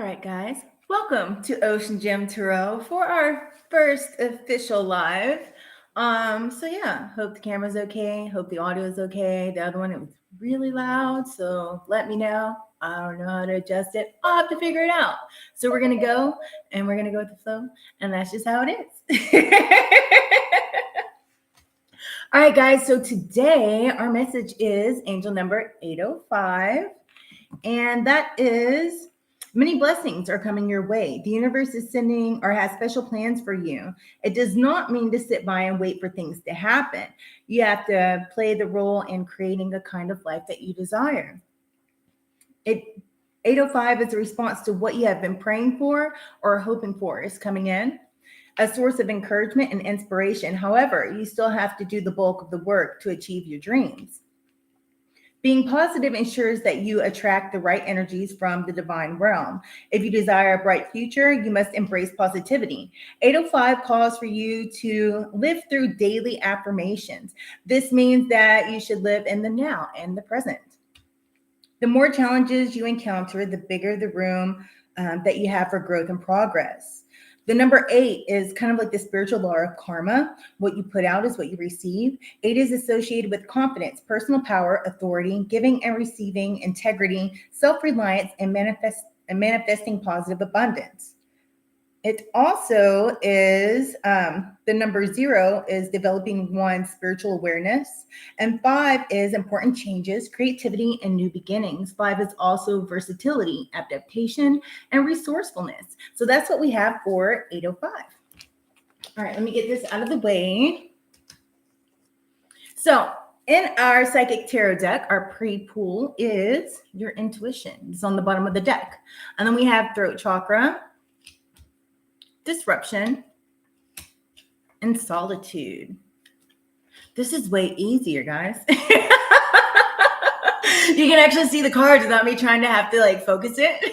right, guys. Welcome to OceanGemTarot for our first official live. Hope the camera's okay. Hope the audio is okay. The other one, it was really loud, so let me know. I don't know how to adjust it. I'll have to figure it out. So we're gonna go, and we're gonna go with the flow, and that's just how it is. All right, guys. So today our message is angel number 805, and that is many blessings are coming your way. The universe is sending or has special plans for you. It does not mean to sit by and wait for things to happen. You have to play the role in creating a kind of life that you desire. 805 is a response to what you have been praying for or hoping for is coming in. A source of encouragement and inspiration. However, you still have to do the bulk of the work to achieve your dreams. Being positive ensures that you attract the right energies from the divine realm. If you desire a bright future, you must embrace positivity. 805 calls for you to live through daily affirmations. This means that you should live in the now and the present. The more challenges you encounter, the bigger the room that you have for growth and progress. The number 8 is kind of like the spiritual law of karma. What you put out is what you receive. 8 is associated with confidence, personal power, authority, giving and receiving, integrity, self-reliance, and manifesting positive abundance. It also is the number 0 is developing one's spiritual awareness. And 5 is important changes, creativity, and new beginnings. 5 is also versatility, adaptation, and resourcefulness. So that's what we have for 805. All right, let me get this out of the way. So in our Psychic Tarot deck, our pre-pool is your intuition. It's on the bottom of the deck. And then we have throat chakra, disruption, and solitude. This is way easier, guys. You can actually see the cards without me trying to have to focus it.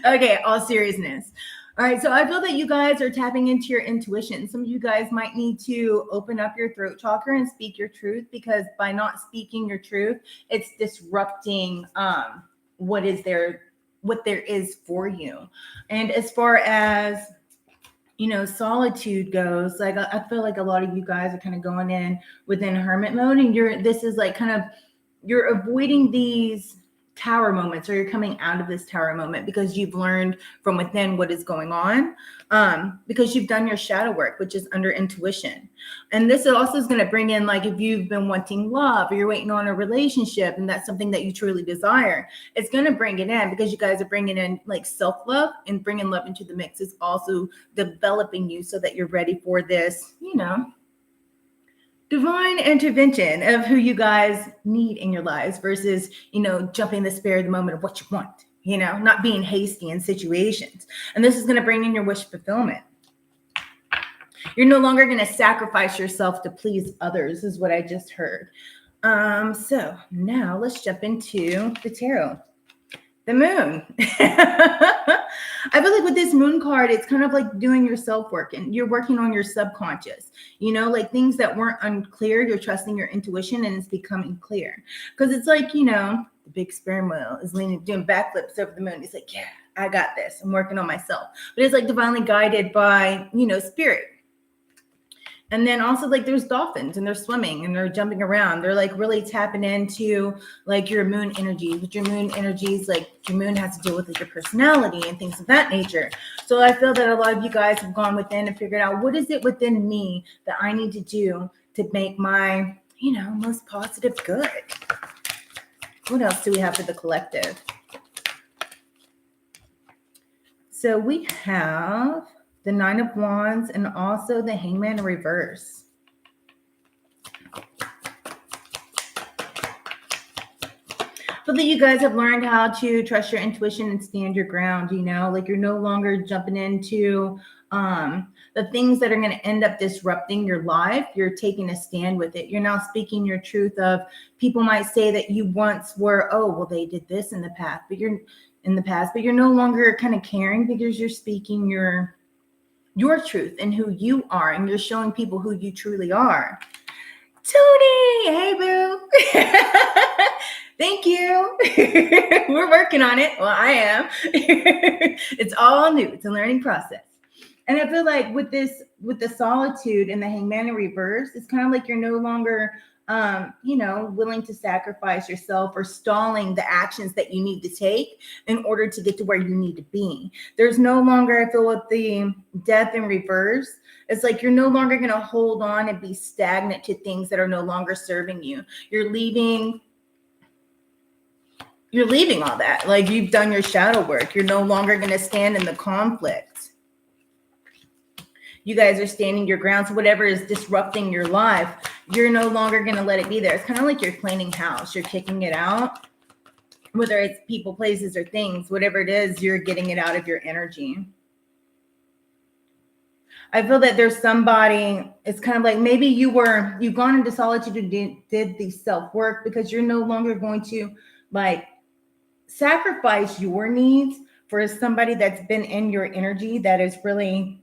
Okay, all seriousness. All right, so I feel that you guys are tapping into your intuition. Some of you guys might need to open up your throat chakra and speak your truth, because by not speaking your truth, it's disrupting what there is for you. And as far as solitude goes, I feel like a lot of you guys are kind of going in within hermit mode, and you're avoiding these tower moments, or you're coming out of this tower moment because you've learned from within what is going on, because you've done your shadow work, which is under intuition. And this also is going to bring in, if you've been wanting love, or you're waiting on a relationship, and that's something that you truly desire, it's going to bring it in, because you guys are bringing in self-love, and bringing love into the mix is also developing you so that you're ready for this, divine intervention of who you guys need in your lives, versus, jumping the spare of the moment of what you want, not being hasty in situations. And this is going to bring in your wish fulfillment. You're no longer going to sacrifice yourself to please others, is what I just heard. So now let's jump into the tarot. The moon. I feel like with this moon card, it's kind of like doing your self-work, and you're working on your subconscious, things that weren't unclear, you're trusting your intuition, and it's becoming clear. Because it's the big sperm whale is doing backflips over the moon. It's like, yeah, I got this. I'm working on myself. But it's divinely guided by, spirit. And then also there's dolphins, and they're swimming and they're jumping around. They're really tapping into your moon energy. With your moon energies, your moon has to deal with your personality and things of that nature. So I feel that a lot of you guys have gone within and figured out, what is it within me that I need to do to make my, most positive good. What else do we have for the collective? So we have the 9 of Wands, and also the Hangman in reverse. So that you guys have learned how to trust your intuition and stand your ground, you're no longer jumping into the things that are going to end up disrupting your life. You're taking a stand with it. You're now speaking your truth. Of people might say that you once were, oh, well, they did this in the past, but you're no longer kind of caring, because you're speaking your truth and who you are, and you're showing people who you truly are. Tony, hey boo. Thank you. We're working on it. Well, I am. It's all new. It's a learning process. And I feel like with the solitude and the hangman in reverse, it's kind of like you're no longer, willing to sacrifice yourself or stalling the actions that you need to take in order to get to where you need to be. There's no longer, I feel, with the death in reverse, it's like you're no longer going to hold on and be stagnant to things that are no longer serving you. You're leaving all that. Like, you've done your shadow work. You're no longer going to stand in the conflict. You guys are standing your ground. So whatever is disrupting your life, you're no longer going to let it be there. It's kind of like you're cleaning house. You're kicking it out, whether it's people, places, or things, whatever it is, you're getting it out of your energy. I feel that there's somebody, it's kind of like maybe you've gone into solitude and did the self-work because you're no longer going to like sacrifice your needs for somebody that's been in your energy that is really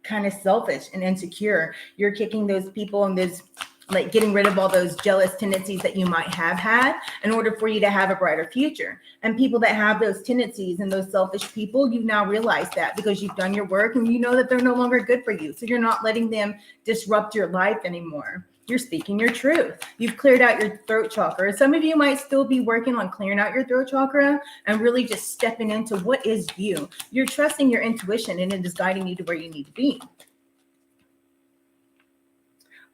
kind of selfish and insecure. You're kicking those people and those, like, getting rid of all those jealous tendencies that you might have had in order for you to have a brighter future. And people that have those tendencies and those selfish people, you now realize that because you've done your work and you know that they're no longer good for you. So you're not letting them disrupt your life anymore. You're speaking your truth. You've cleared out your throat chakra. Some of you might still be working on clearing out your throat chakra and really just stepping into what is you. You're trusting your intuition and it is guiding you to where you need to be.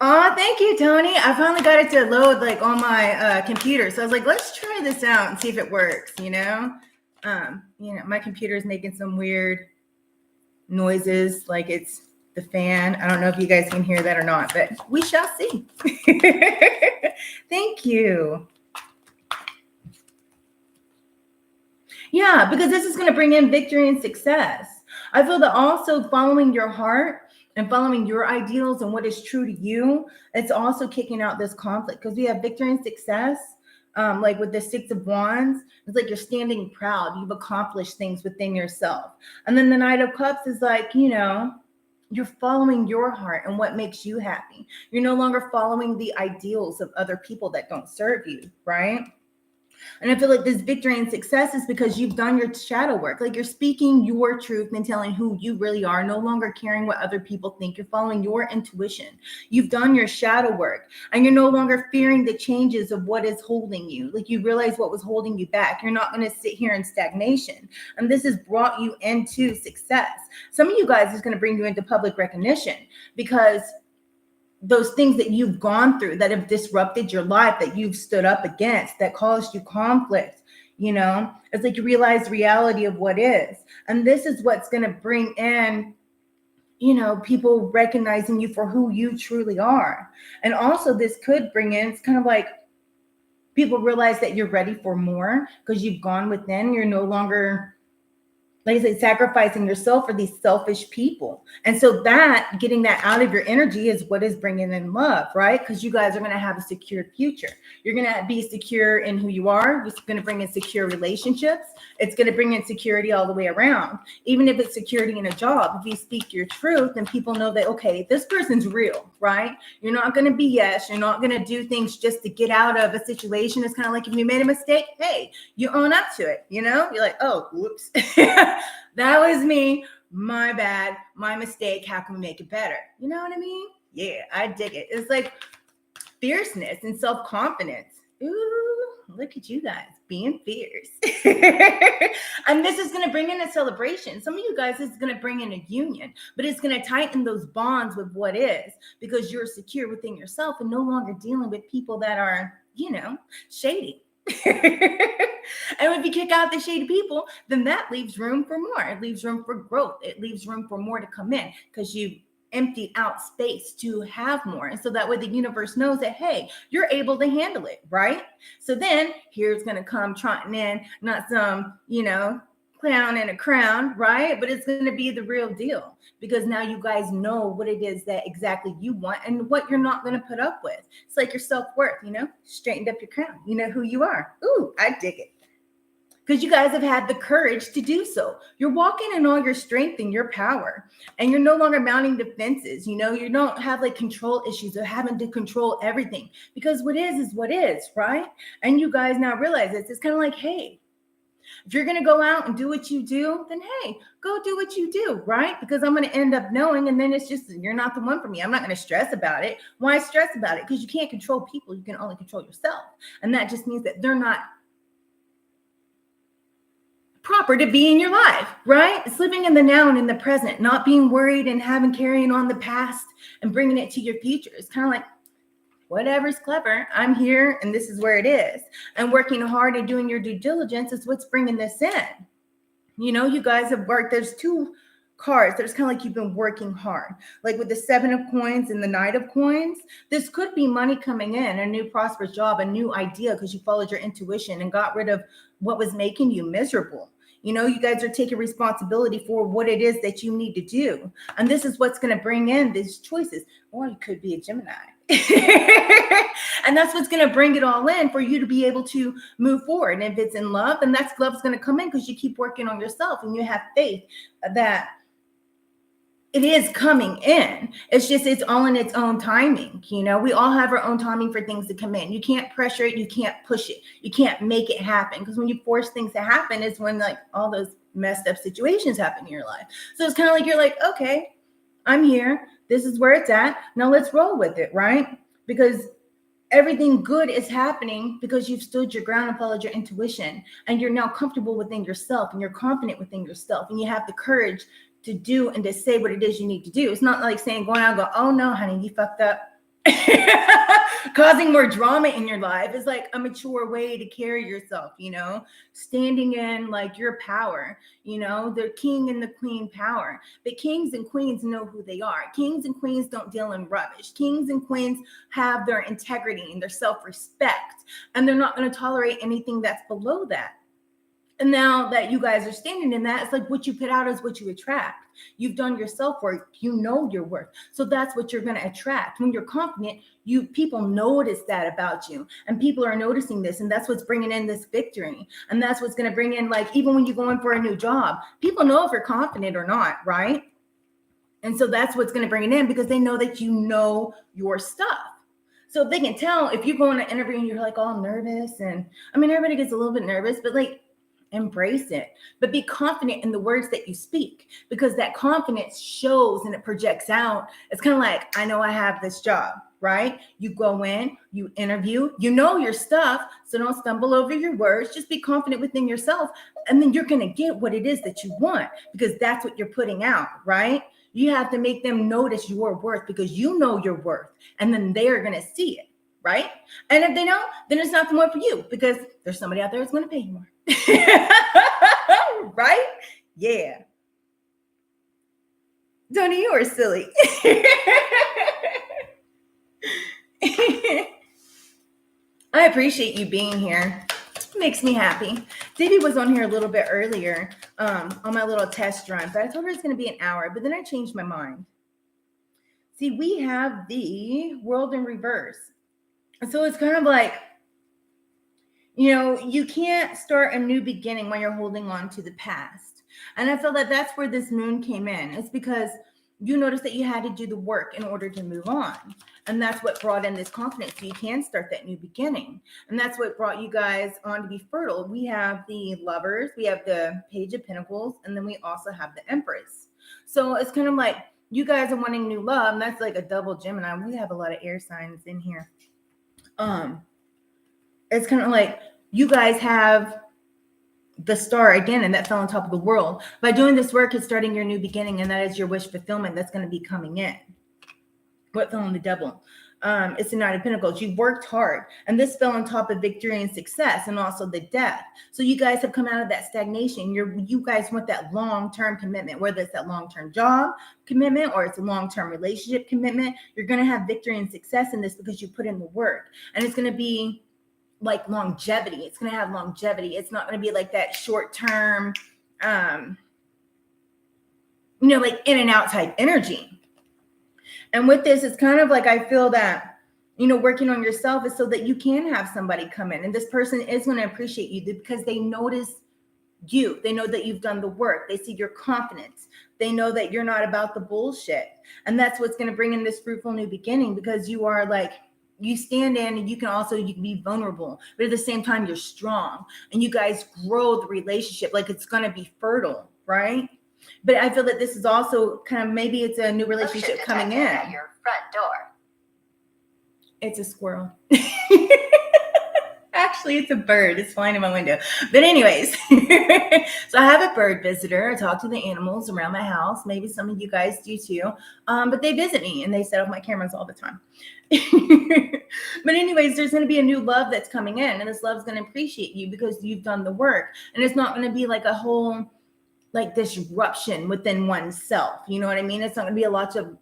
Oh, thank you, Tony. I finally got it to load like on my computer. So I was like, let's try this out and see if it works, my computer is making some weird noises, like it's the fan. I don't know if you guys can hear that or not, but we shall see. Thank you. Yeah, because this is going to bring in victory and success. I feel that also following your heart and following your ideals and what is true to you, it's also kicking out this conflict because we have victory and success. Like with the Six of Wands, it's like you're standing proud. You've accomplished things within yourself. And then the Knight of Cups is like, you're following your heart and what makes you happy. You're no longer following the ideals of other people that don't serve you, right? And I feel like this victory and success is because you've done your shadow work. Like, you're speaking your truth and telling who you really are, no longer caring what other people think. You're following your intuition. You've done your shadow work and you're no longer fearing the changes of what is holding you. Like, you realize what was holding you back. You're not going to sit here in stagnation. And this has brought you into success. Some of you guys is going to bring you into public recognition because those things that you've gone through that have disrupted your life, that you've stood up against, that caused you conflict, it's like you realize the reality of what is. And this is what's going to bring in, people recognizing you for who you truly are. And also this could bring in, it's kind of like people realize that you're ready for more because you've gone within. You're no longer, like I said, sacrificing yourself for these selfish people. And so that, getting that out of your energy is what is bringing in love, right? Because you guys are going to have a secure future. You're going to be secure in who you are. It's going to bring in secure relationships. It's going to bring in security all the way around. Even if it's security in a job, if you speak your truth, then people know that, okay, this person's real, right? You're not going to BS. You're not going to do things just to get out of a situation. It's kind of like if you made a mistake, hey, you own up to it, You're like, oh, whoops. That was me, my bad, my mistake. How can we make it better? You know what I mean? Yeah, I dig it. It's like fierceness and self-confidence. Ooh, look at you guys being fierce. And this is going to bring in a celebration. Some of you guys, is going to bring in a union, but it's going to tighten those bonds with what is, because you're secure within yourself and no longer dealing with people that are, shady. And if you kick out the shady people, then that leaves room for more. It leaves room for growth. It leaves room for more to come in because you emptied out space to have more. And so that way the universe knows that, hey, you're able to handle it, right? So then here's going to come trotting in, not some, clown in a crown, right? But it's going to be the real deal because now you guys know what it is that exactly you want and what you're not going to put up with. It's like your self-worth, straightened up your crown. You know who you are. Ooh, I dig it. because you guys have had the courage to do so. You're walking in all your strength and your power, and you're no longer mounting defenses. You know, you don't have like control issues or having to control everything, because what is what is, right? And you guys now realize this. It's kind of like, hey, if you're going to go out and do what you do, then hey, go do what you do, right? Because I'm going to end up knowing, and then it's just, you're not the one for me. I'm not going to stress about it. Why stress about it? Because you can't control people. You can only control yourself. And that just means that they're not proper to be in your life, right? It's living in the now and in the present, not being worried and carrying on the past and bringing it to your future. It's kind of like, whatever's clever, I'm here and this is where it is. And working hard and doing your due diligence is what's bringing this in. You know, you guys have worked. There's two cards. There's kind of like you've been working hard. Like with the 7 of coins and the Knight of coins, this could be money coming in, a new prosperous job, a new idea, because you followed your intuition and got rid of what was making you miserable. You know, you guys are taking responsibility for what it is that you need to do. And this is what's going to bring in these choices. Or you could be a Gemini. And that's what's going to bring it all in for you to be able to move forward. And if it's in love, then that's love's going to come in because you keep working on yourself and you have faith that it is coming in. It's just, it's all in its own timing. You know, we all have our own timing for things to come in. You can't pressure it. You can't push it. You can't make it happen, because when you force things to happen is when like all those messed up situations happen in your life. So it's kind of like, you're like, okay, I'm here. This is where it's at. Now let's roll with it, right? Because everything good is happening because you've stood your ground and followed your intuition, and you're now comfortable within yourself, and you're confident within yourself, and you have the courage to do and to say what it is you need to do. It's not like saying, going out and go, oh no, honey, you fucked up. Causing more drama in your life. It's like a mature way to carry yourself, you know, standing in like your power, you know, the king and the queen power. But kings and queens know who they are. Kings and queens don't deal in rubbish. Kings and queens have their integrity and their self-respect, and they're not going to tolerate anything that's below that. And now that you guys are standing in that, it's like what you put out is what you attract. You've done your self-work. You know your worth. So that's what you're going to attract. When you're confident, people notice that about you, and people are noticing this, and that's what's bringing in this victory. And that's what's going to bring in, like, even when you're going for a new job, people know if you're confident or not, right? And so that's what's going to bring it in, because they know that you know your stuff. So they can tell if you go on an interview and you're like all nervous, and I mean, everybody gets a little bit nervous, but like, embrace it, but be confident in the words that you speak, because that confidence shows and it projects out. It's kind of like, I know I have this job, right? You go in, you interview, you know your stuff. So don't stumble over your words. Just be confident within yourself. And then you're going to get what it is that you want, because that's what you're putting out, right? You have to make them notice your worth, because you know your worth, and then they're going to see it, right? And if they don't, then it's not the one for you, because there's somebody out there that's going to pay you more. Right? Yeah. Tony, you are silly. I appreciate you being here. It makes me happy. Davey was on here a little bit earlier on my little test run, but I told her it's going to be an hour, but then I changed my mind. See, we have the world in reverse. So it's kind of like, you know, you can't start a new beginning when you're holding on to the past. And I feel that that's where this moon came in. It's because you noticed that you had to do the work in order to move on. And that's what brought in this confidence. So you can start that new beginning. And that's what brought you guys on to be fertile. We have the Lovers, we have the Page of Pentacles, and then we also have the Empress. So it's kind of like you guys are wanting new love. And that's like a double Gemini. We have a lot of air signs in here. It's kind of like you guys have the star again, and that fell on top of the world. By doing this work, it's starting your new beginning, and that is your wish fulfillment that's going to be coming in. What fell on the Devil? It's the Knight of Pentacles. You worked hard, and this fell on top of victory and success, and also the Death. So you guys have come out of that stagnation. You guys want that long-term commitment, whether it's that long-term job commitment or it's a long-term relationship commitment. You're going to have victory and success in this because you put in the work, and it's going to be like longevity. It's going to have longevity. It's not going to be like that short-term, like in and out type energy. And with this, it's kind of like, I feel that, working on yourself is so that you can have somebody come in, and this person is going to appreciate you because they notice you. They know that you've done the work. They see your confidence. They know that you're not about the bullshit. And that's what's going to bring in this fruitful new beginning, because you are like, you stand in and you can be vulnerable, but at the same time, you're strong and you guys grow the relationship. Like it's going to be fertile, right? But I feel that this is also kind of, maybe it's a new relationship coming in. At your front door. It's a squirrel. Actually, it's a bird. It's flying in my window. But anyways, so I have a bird visitor. I talk to the animals around my house. Maybe some of you guys do too. But they visit me and they set off my cameras all the time. But anyways, there's going to be a new love that's coming in, and this love's going to appreciate you because you've done the work. And it's not going to be like a whole like disruption within oneself. You know what I mean? It's not going to be a lot of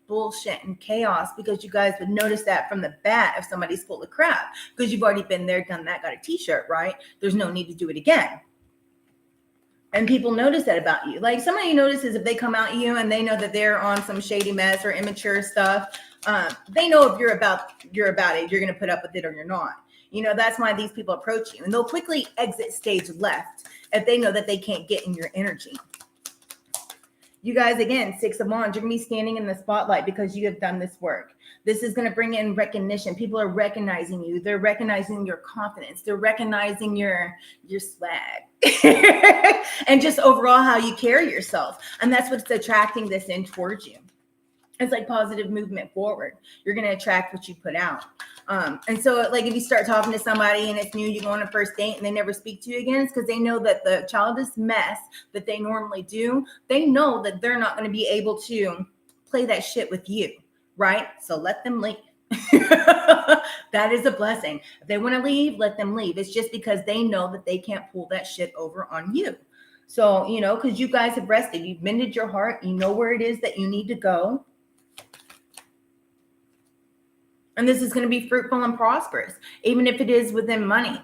bullshit and chaos, because you guys would notice that from the bat if somebody's full of crap, because you've already been there, done that, got a t-shirt, right? There's no need to do it again. And people notice that about you. Like somebody notices if they come out you and they know that they're on some shady mess or immature stuff. They know if you're about it, you're going to put up with it or you're not. You know, that's why these people approach you, and they'll quickly exit stage left if they know that they can't get in your energy. You guys, again, 6 of Wands, you're going to be standing in the spotlight because you have done this work. This is going to bring in recognition. People are recognizing you. They're recognizing your confidence. They're recognizing your swag and just overall how you carry yourself. And that's what's attracting this in towards you. It's like positive movement forward. You're going to attract what you put out. And so like if you start talking to somebody and it's new, you go on a first date and they never speak to you again, it's because they know that the childish mess that they normally do, they know that they're not going to be able to play that shit with you, right? So let them leave. That is a blessing. If they want to leave, let them leave. It's just because they know that they can't pull that shit over on you. So, you know, because you guys have rested, you've mended your heart, you know where it is that you need to go. And this is going to be fruitful and prosperous, even if it is within money,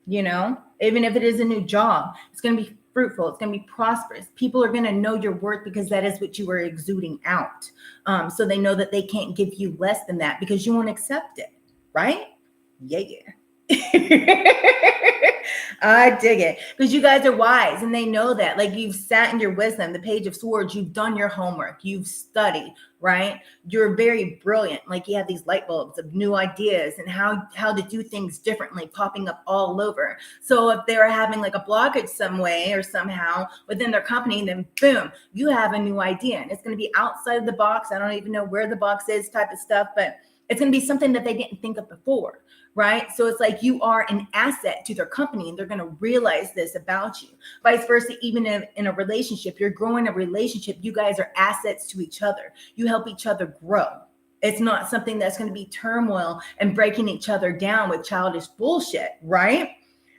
you know, even if it is a new job, it's going to be fruitful. It's going to be prosperous. People are going to know your worth because that is what you are exuding out. So they know that they can't give you less than that because you won't accept it. Right? Yeah. I dig it, because you guys are wise and they know that. Like you've sat in your wisdom, the Page of Swords, you've done your homework, you've studied, right? You're very brilliant. Like you have these light bulbs of new ideas and how to do things differently popping up all over. So if they're having like a blockage some way or somehow within their company, then boom, you have a new idea and it's going to be outside of the box. I don't even know where the box is type of stuff, but it's going to be something that they didn't think of before. Right? So it's like you are an asset to their company and they're going to realize this about you. Vice versa, even in a relationship, you're growing a relationship. You guys are assets to each other. You help each other grow. It's not something that's going to be turmoil and breaking each other down with childish bullshit, right?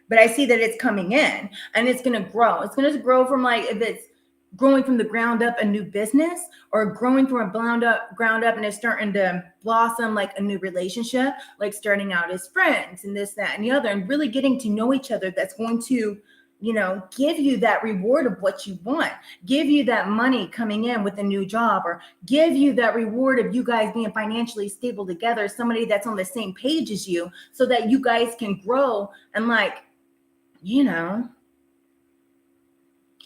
But I see that it's coming in and it's going to grow. It's going to grow from like, if it's growing from the ground up, a new business, or growing from a ground up and it's starting to blossom like a new relationship, like starting out as friends and this, that, and the other, and really getting to know each other. That's going to, you know, give you that reward of what you want, give you that money coming in with a new job, or give you that reward of you guys being financially stable together, somebody that's on the same page as you, so that you guys can grow and like, you know,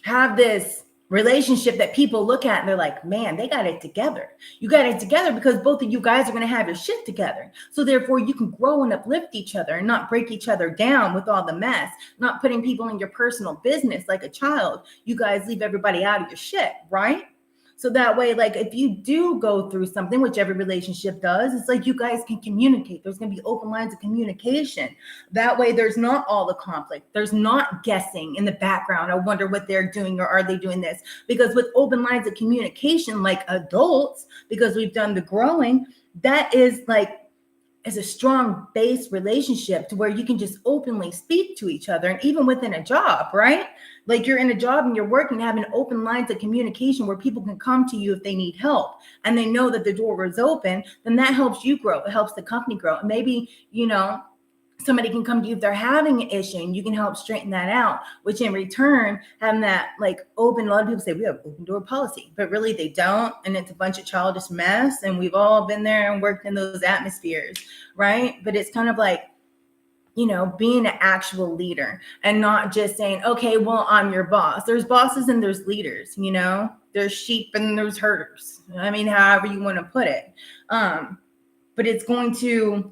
have this relationship that people look at and they're like, man, they got it together. You got it together because both of you guys are going to have your shit together. So therefore you can grow and uplift each other and not break each other down with all the mess, not putting people in your personal business like a child. You guys leave everybody out of your shit, right? So that way, like if you do go through something, which every relationship does, it's like you guys can communicate. There's going to be open lines of communication. That way there's not all the conflict. There's not guessing in the background. I wonder what they're doing, or are they doing this? Because with open lines of communication, like adults, because we've done the growing, that is a strong base relationship to where you can just openly speak to each other. And even within a job, right? Like you're in a job and you're working, having open lines of communication where people can come to you if they need help and they know that the door is open, then that helps you grow. It helps the company grow. And maybe, you know, somebody can come to you if they're having an issue and you can help straighten that out, which in return, having that like open, a lot of people say we have open door policy, but really they don't. And it's a bunch of childish mess. And we've all been there and worked in those atmospheres, right? But it's kind of like, being an actual leader and not just saying, okay, well, I'm your boss. There's bosses and there's leaders, there's sheep and there's herders. I mean, however you want to put it. But it's going to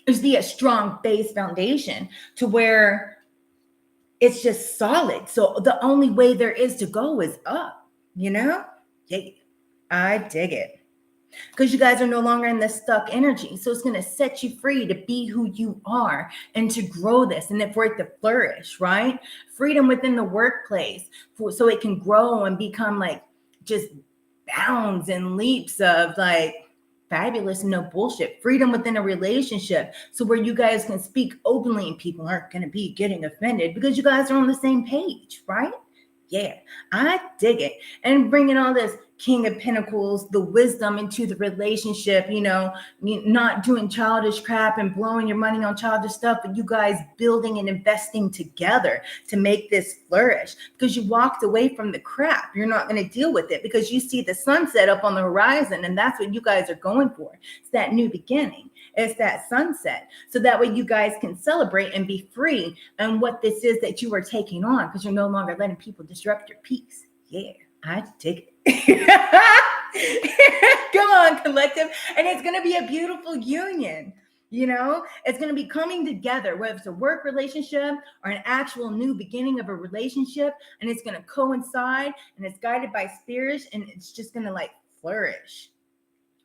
be a strong base foundation to where it's just solid. So the only way there is to go is up, Yeah, I dig it. Because you guys are no longer in the stuck energy. So it's going to set you free to be who you are and to grow this and for it to flourish, right? Freedom within the workplace so it can grow and become like just bounds and leaps of like fabulous, no bullshit. Freedom within a relationship. So where you guys can speak openly and people aren't going to be getting offended because you guys are on the same page, right? Yeah, I dig it. And bringing all this King of Pentacles, the wisdom into the relationship, not doing childish crap and blowing your money on childish stuff, but you guys building and investing together to make this flourish because you walked away from the crap. You're not going to deal with it because you see the sunset up on the horizon and that's what you guys are going for. It's that new beginning. It's that sunset. So that way you guys can celebrate and be free and what this is that you are taking on because you're no longer letting people disrupt your peace. Yeah, I dig it. Come on, collective. And it's going to be a beautiful union. It's going to be coming together, whether it's a work relationship or an actual new beginning of a relationship. And it's going to coincide and it's guided by spirits and it's just going to like flourish.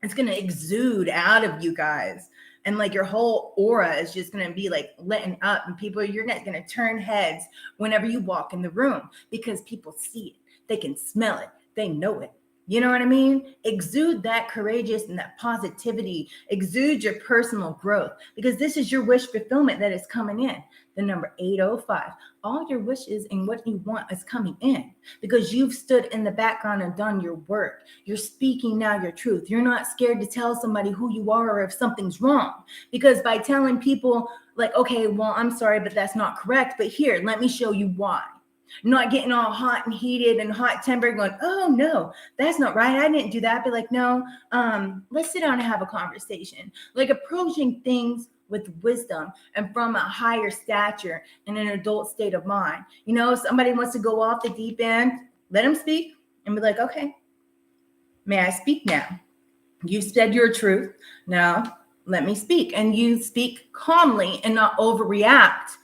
It's going to exude out of you guys. And like your whole aura is just going to be like letting up and you're not going to turn heads whenever you walk in the room because people see it. They can smell it. They know it. You know what I mean? Exude that courageous and that positivity. Exude your personal growth because this is your wish fulfillment that is coming in. The number 805. All your wishes and what you want is coming in because you've stood in the background and done your work. You're speaking now your truth. You're not scared to tell somebody who you are or if something's wrong because by telling people like, okay, well, I'm sorry, but that's not correct. But here, let me show you why. Not getting all hot and heated and hot tempered going, oh no, that's not right. I didn't do that. But like, no, let's sit down and have a conversation. Like approaching things with wisdom and from a higher stature and an adult state of mind. If somebody wants to go off the deep end, let them speak and be like, okay, may I speak now? You said your truth. Now let me speak. And you speak calmly and not overreact.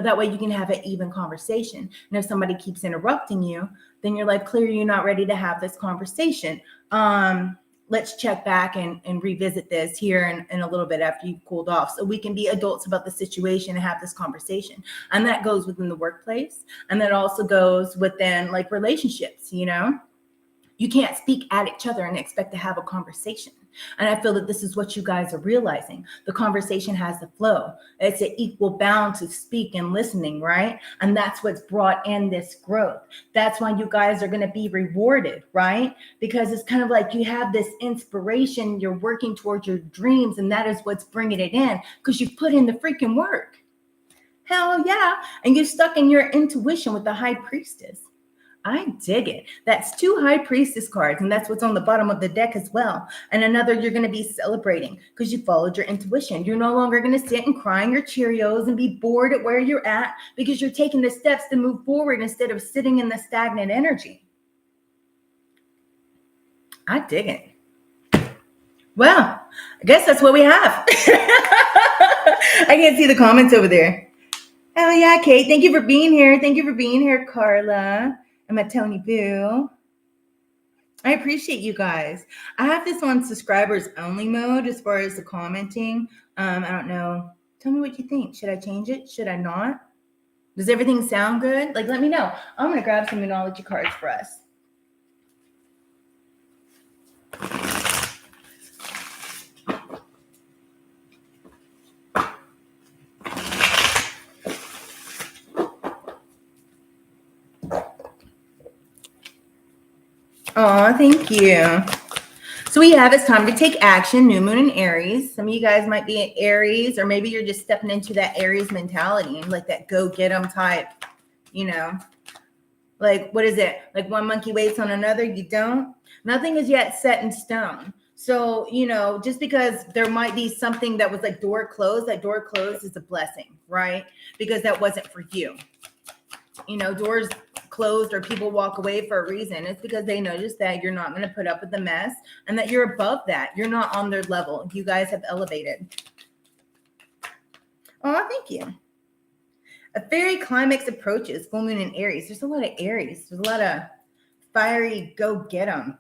That way you can have an even conversation. And if somebody keeps interrupting you, then you're like, clearly you're not ready to have this conversation. Let's check back and revisit this here in a little bit after you've cooled off so we can be adults about the situation and have this conversation. And that goes within the workplace. And that also goes within like relationships, You can't speak at each other and expect to have a conversation. And I feel that this is what you guys are realizing. The conversation has to flow. It's an equal bound to speak and listening, right? And that's what's brought in this growth. That's why you guys are going to be rewarded, right? Because it's kind of like you have this inspiration. You're working towards your dreams. And that is what's bringing it in because you've put in the freaking work. Hell yeah. And you're stuck in your intuition with the high priestess. I dig it. That's 2 high priestess cards, and that's what's on the bottom of the deck as well. And another, you're going to be celebrating because you followed your intuition. You're no longer going to sit and crying your Cheerios and be bored at where you're at because you're taking the steps to move forward instead of sitting in the stagnant energy. I dig it. Well, I guess that's what we have. I can't see the comments over there. Oh yeah, Kate. Thank you for being here. Thank you for being here, Carla. And my Tony Boo. I appreciate you guys. I have this on subscribers only mode as far as the commenting. I don't know. Tell me what you think. Should I change it? Should I not? Does everything sound good? Like, let me know. I'm going to grab some Numerology cards for us. Oh, thank you. So we have it's time to take action, new moon in Aries. Some of you guys might be in Aries, or maybe you're just stepping into that Aries mentality and like that go get 'em type, Like, what is it? Like one monkey waits on another, you don't? Nothing is yet set in stone. So, just because there might be something that was like door closed, that door closed is a blessing, right? Because that wasn't for you. Doors closed or people walk away for a reason. It's because they notice that you're not going to put up with the mess and that you're above that. You're not on their level. You guys have elevated. Oh, thank you. A fairy climax approaches, full moon in Aries. There's a lot of Aries. There's a lot of fiery, go get 'em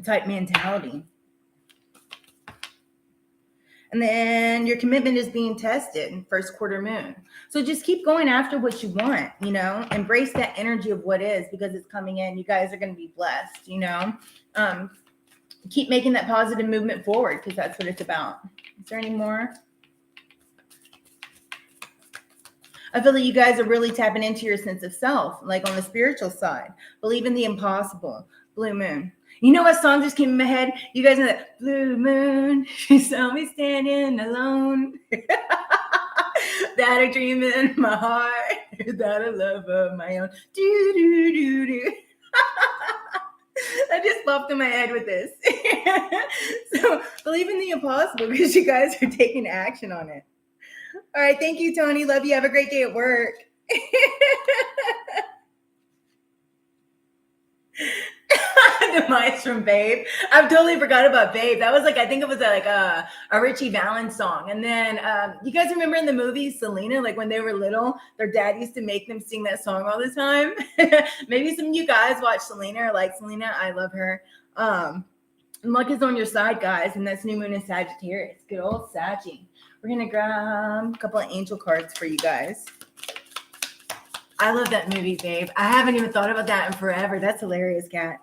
type mentality. And then your commitment is being tested in first quarter moon. So just keep going after what you want, embrace that energy of what is, because it's coming in. You guys are going to be blessed, keep making that positive movement forward, because that's what it's about. Is there any more? I feel that you guys are really tapping into your sense of self, like on the spiritual side. Believe in the impossible. Blue moon. You know what song just came in my head? You guys know that blue moon, she saw me standing alone. That a dream in my heart, that a love of my own. Do, do, do, do. I just popped in my head with this. So believe in the impossible, because you guys are taking action on it. All right. Thank you, Tony. Love you. Have a great day at work. The mice from Babe. I've totally forgot about Babe. That was I think it was like a Richie Valens song. And then you guys remember in the movie Selena, when they were little, their dad used to make them sing that song all the time. Maybe some of you guys watch Selena or like Selena. I love her. Luck is on your side, guys. And that's new moon in Sagittarius. Good old Saggy. We're going to grab a couple of angel cards for you guys. I love that movie, Babe. I haven't even thought about that in forever. That's hilarious, Kat.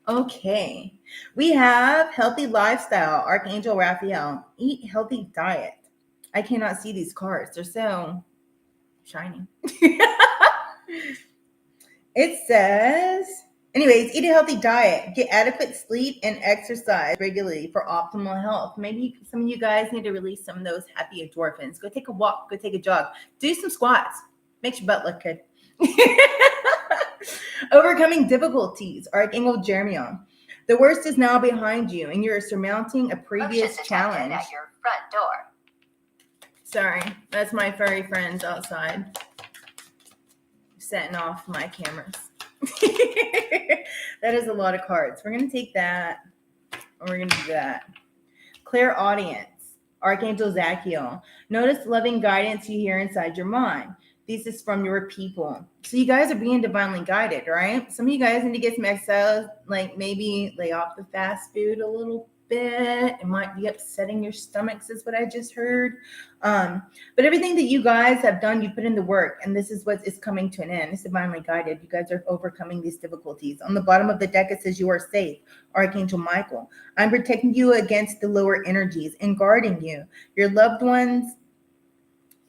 Okay. We have healthy lifestyle, Archangel Raphael. Eat healthy diet. I cannot see these cards. They're so shiny. It says, anyways, eat a healthy diet, get adequate sleep, and exercise regularly for optimal health. Maybe some of you guys need to release some of those happy endorphins. Go take a walk, go take a jog, do some squats. Makes your butt look good. Overcoming difficulties, Archangel Jeremiah. The worst is now behind you, and you're surmounting a previous challenge. At your front door. Sorry, that's my furry friends outside setting off my cameras. That is a lot of cards. We're going to take that, and we're going to do that. Clairaudience, Archangel Zachiel. Notice loving guidance you hear inside your mind. This is from your people. So you guys are being divinely guided, right? Some of you guys need to get some exercise, maybe lay off the fast food a little bit. It might be upsetting your stomachs, is what I just heard. But everything that you guys have done, you put in the work, and this is what is coming to an end. It's divinely guided. You guys are overcoming these difficulties. On the bottom of the deck, it says you are safe. Archangel Michael. I'm protecting you against the lower energies and guarding you, your loved ones,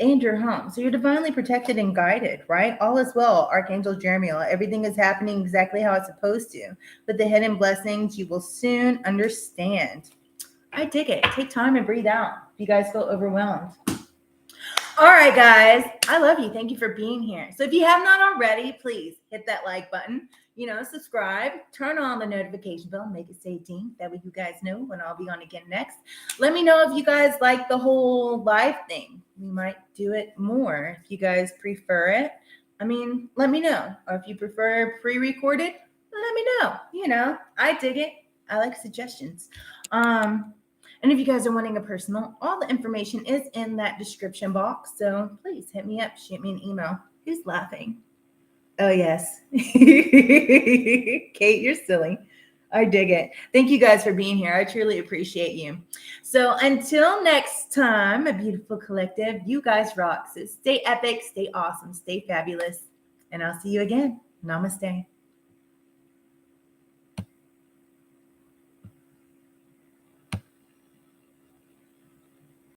and your home. So you're divinely protected and guided, right? All is well, Archangel Jeremiah. Everything is happening exactly how it's supposed to. But the hidden blessings you will soon understand. I dig it. Take time and breathe out if you guys feel overwhelmed. All right, guys. I love you. Thank you for being here. So if you have not already, please hit that like button. Subscribe, turn on the notification bell, make it say ding. That way you guys know when I'll be on again next. Let me know if you guys like the whole live thing. We might do it more if you guys prefer it. Let me know. Or if you prefer pre-recorded, let me know. I dig it. I like suggestions. And if you guys are wanting a personal, all the information is in that description box. So please hit me up, shoot me an email. Who's laughing? Oh, yes. Kate, you're silly. I dig it. Thank you guys for being here. I truly appreciate you. So until next time, my beautiful collective, you guys rock. So stay epic, stay awesome, stay fabulous, and I'll see you again. Namaste.